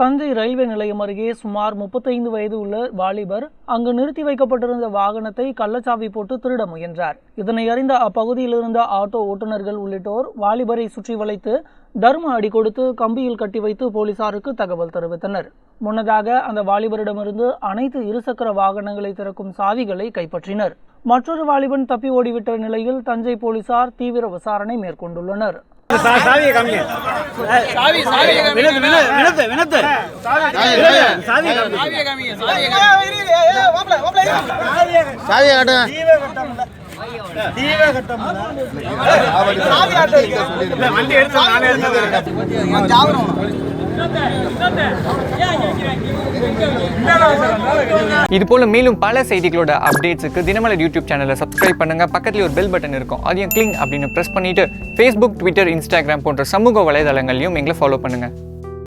Thanjai railway நிலையம் அருகே சுமார் 35 வயது உள்ள வாலிபர் அங்கு நிறுத்தி வைக்கப்பட்டிருந்த வாகனத்தை கள்ளச்சாவி போட்டு திருட முயன்றார். இதனை அறிந்த அப்பகுதியில் இருந்த ஆட்டோ ஓட்டுநர்கள் உள்ளிட்டோர் வாலிபரை சுற்றி வளைத்து தர்ம அடி கொடுத்து கம்பியில் கட்டி வைத்து போலீசாருக்கு தகவல் தெரிவித்தனர். முன்னதாக அந்த வாலிபரிடமிருந்து அனைத்து இருசக்கர வாகனங்களை திறக்கும் சாவிகளை கைப்பற்றினர். மற்றொரு வாலிபன் தப்பி ஓடிவிட்ட நிலையில் தஞ்சை போலீசார் தீவிர விசாரணை மேற்கொண்டுள்ளனர். இது போல மேலும் பல செய்திகளோட அப்டேட்ஸுக்கு தினமலர் யூடியூப் சேனலை சப்ஸ்கிரைப் பண்ணுங்க. பக்கத்துல ஒரு பெல் பட்டன் இருக்கும், அதையும் கிளிக் அப்படின்னு பிரஸ் பண்ணிட்டு Facebook, Twitter, Instagram போன்ற சமூக வலைதளங்களையும் எங்களை ஃபாலோ பண்ணுங்க.